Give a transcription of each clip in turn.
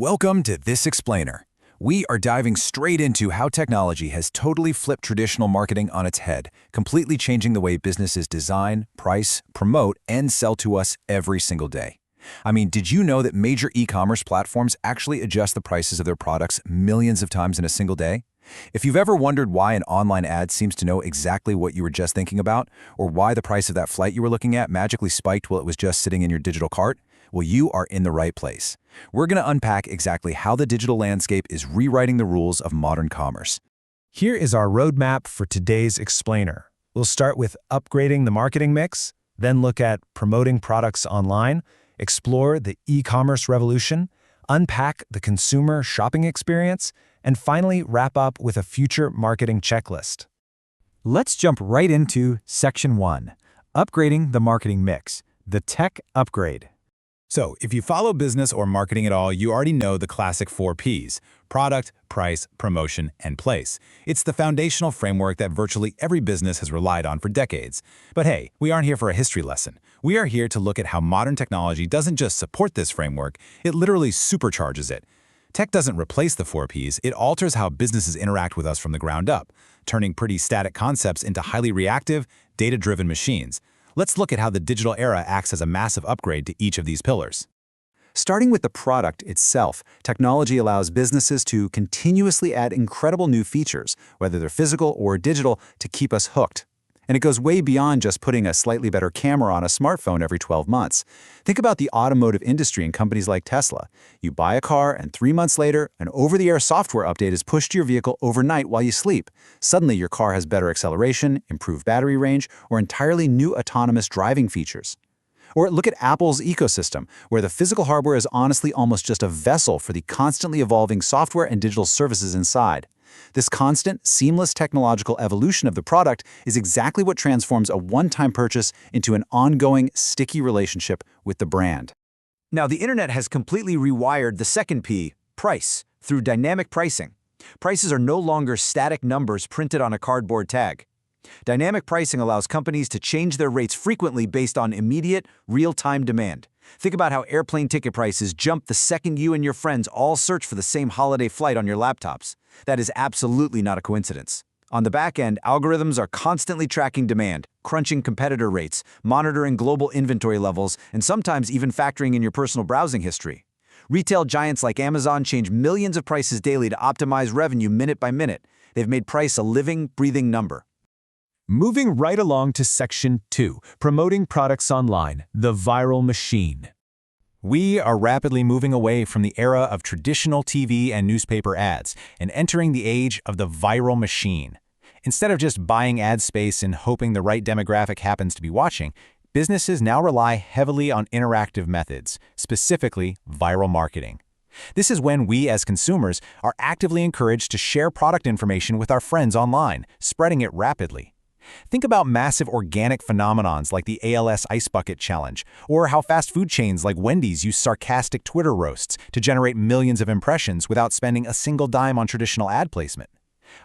Welcome to This Explainer. We are diving straight into how technology has totally flipped traditional marketing on its head, completely changing the way businesses design, price, promote, and sell to us every single day. I mean, did you know that major e-commerce platforms actually adjust the prices of their products millions of times in a single day? If you've ever wondered why an online ad seems to know exactly what you were just thinking about, or why the price of that flight you were looking at magically spiked while it was just sitting in your digital cart, well, you are in the right place. We're going to unpack exactly how the digital landscape is rewriting the rules of modern commerce. Here is our roadmap for today's explainer. We'll start with upgrading the marketing mix, then look at promoting products online, explore the e-commerce revolution, unpack the consumer shopping experience, and finally wrap up with a future marketing checklist. Let's jump right into Section 1, Upgrading the Marketing Mix, the Tech Upgrade. So, if you follow business or marketing at all, you already know the classic 4 Ps: product, price, promotion, and place. It's the foundational framework that virtually every business has relied on for decades. But hey, we aren't here for a history lesson. We are here to look at how modern technology doesn't just support this framework, it literally supercharges it. Tech doesn't replace the 4 Ps, it alters how businesses interact with us from the ground up, turning pretty static concepts into highly reactive, data-driven machines. Let's look at how the digital era acts as a massive upgrade to each of these pillars. Starting with the product itself, technology allows businesses to continuously add incredible new features, whether they're physical or digital, to keep us hooked. And it goes way beyond just putting a slightly better camera on a smartphone every 12 months. Think about the automotive industry and companies like Tesla. You buy a car, and 3 months later, an over-the-air software update is pushed to your vehicle overnight while you sleep. Suddenly, your car has better acceleration, improved battery range, or entirely new autonomous driving features. Or look at Apple's ecosystem, where the physical hardware is honestly almost just a vessel for the constantly evolving software and digital services inside. This constant, seamless technological evolution of the product is exactly what transforms a one-time purchase into an ongoing, sticky relationship with the brand. Now, the internet has completely rewired the second P, price, through dynamic pricing. Prices are no longer static numbers printed on a cardboard tag. Dynamic pricing allows companies to change their rates frequently based on immediate, real-time demand. Think about how airplane ticket prices jump the second you and your friends all search for the same holiday flight on your laptops. That is absolutely not a coincidence. On the back end, algorithms are constantly tracking demand, crunching competitor rates, monitoring global inventory levels, and sometimes even factoring in your personal browsing history. Retail giants like Amazon change millions of prices daily to optimize revenue minute by minute. They've made price a living, breathing number. Moving right along to Section 2, Promoting Products Online, the Viral Machine. We are rapidly moving away from the era of traditional TV and newspaper ads and entering the age of the viral machine. Instead of just buying ad space and hoping the right demographic happens to be watching, businesses now rely heavily on interactive methods, specifically viral marketing. This is when we, as consumers, are actively encouraged to share product information with our friends online, spreading it rapidly. Think about massive organic phenomenons like the ALS Ice Bucket Challenge, or how fast food chains like Wendy's use sarcastic Twitter roasts to generate millions of impressions without spending a single dime on traditional ad placement.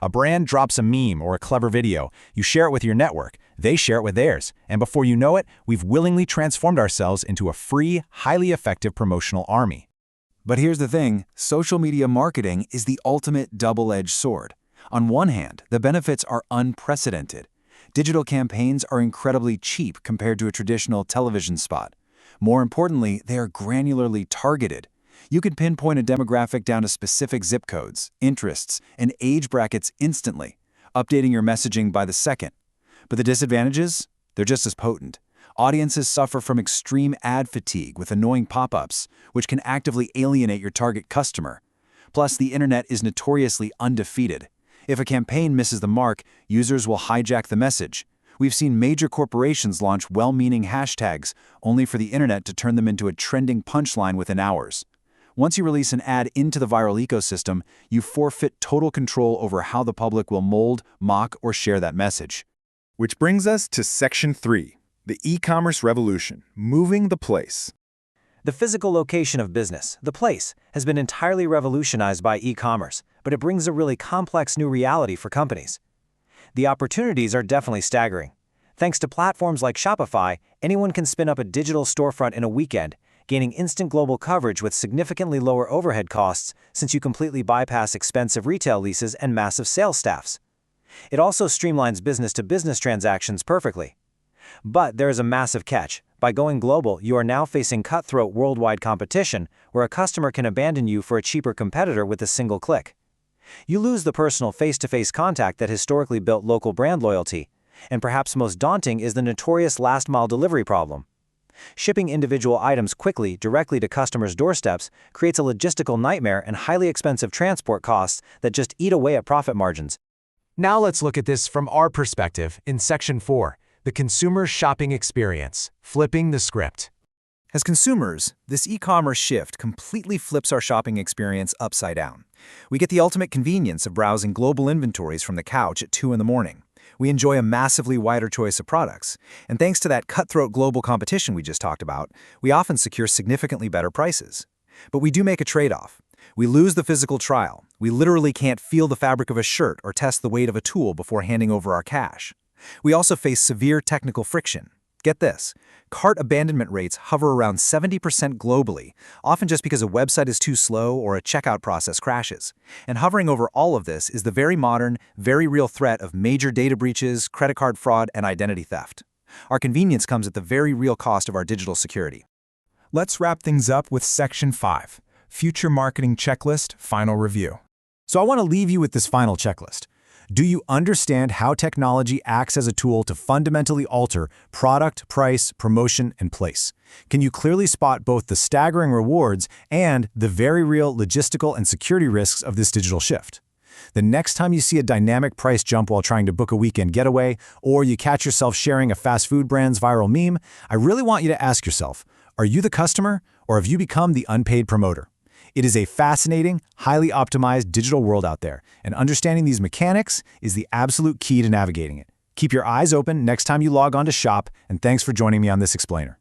A brand drops a meme or a clever video, you share it with your network, they share it with theirs, and before you know it, we've willingly transformed ourselves into a free, highly effective promotional army. But here's the thing, social media marketing is the ultimate double-edged sword. On one hand, the benefits are unprecedented. Digital campaigns are incredibly cheap compared to a traditional television spot. More importantly, they are granularly targeted. You can pinpoint a demographic down to specific zip codes, interests, and age brackets instantly, updating your messaging by the second. But the disadvantages? They're just as potent. Audiences suffer from extreme ad fatigue with annoying pop-ups, which can actively alienate your target customer. Plus, the internet is notoriously undefeated. If a campaign misses the mark, users will hijack the message. We've seen major corporations launch well-meaning hashtags, only for the internet to turn them into a trending punchline within hours. Once you release an ad into the viral ecosystem, you forfeit total control over how the public will mold, mock, or share that message. Which brings us to Section 3, the e-commerce revolution, moving the place. The physical location of business, the place, has been entirely revolutionized by e-commerce, but it brings a really complex new reality for companies. The opportunities are definitely staggering. Thanks to platforms like Shopify, anyone can spin up a digital storefront in a weekend, gaining instant global coverage with significantly lower overhead costs since you completely bypass expensive retail leases and massive sales staffs. It also streamlines business-to-business transactions perfectly. But there is a massive catch. By going global, you are now facing cutthroat worldwide competition where a customer can abandon you for a cheaper competitor with a single click. You lose the personal face-to-face contact that historically built local brand loyalty, and perhaps most daunting is the notorious last-mile delivery problem. Shipping individual items quickly, directly to customers' doorsteps creates a logistical nightmare and highly expensive transport costs that just eat away at profit margins. Now let's look at this from our perspective in Section 4, the consumer shopping experience, flipping the script. As consumers, this e-commerce shift completely flips our shopping experience upside down. We get the ultimate convenience of browsing global inventories from the couch at 2 in the morning. We enjoy a massively wider choice of products, and thanks to that cutthroat global competition we just talked about, we often secure significantly better prices. But we do make a trade-off. We lose the physical trial. We literally can't feel the fabric of a shirt or test the weight of a tool before handing over our cash. We also face severe technical friction. Get this, cart abandonment rates hover around 70% globally, often just because a website is too slow or a checkout process crashes. And hovering over all of this is the very modern, very real threat of major data breaches, credit card fraud, and identity theft. Our convenience comes at the very real cost of our digital security. Let's wrap things up with Section 5, Future Marketing Checklist, Final Review. So I want to leave you with this final checklist. Do you understand how technology acts as a tool to fundamentally alter product, price, promotion, and place? Can you clearly spot both the staggering rewards and the very real logistical and security risks of this digital shift? The next time you see a dynamic price jump while trying to book a weekend getaway, or you catch yourself sharing a fast food brand's viral meme, I really want you to ask yourself, are you the customer, or have you become the unpaid promoter? It is a fascinating, highly optimized digital world out there, and understanding these mechanics is the absolute key to navigating it. Keep your eyes open next time you log on to shop, and thanks for joining me on this explainer.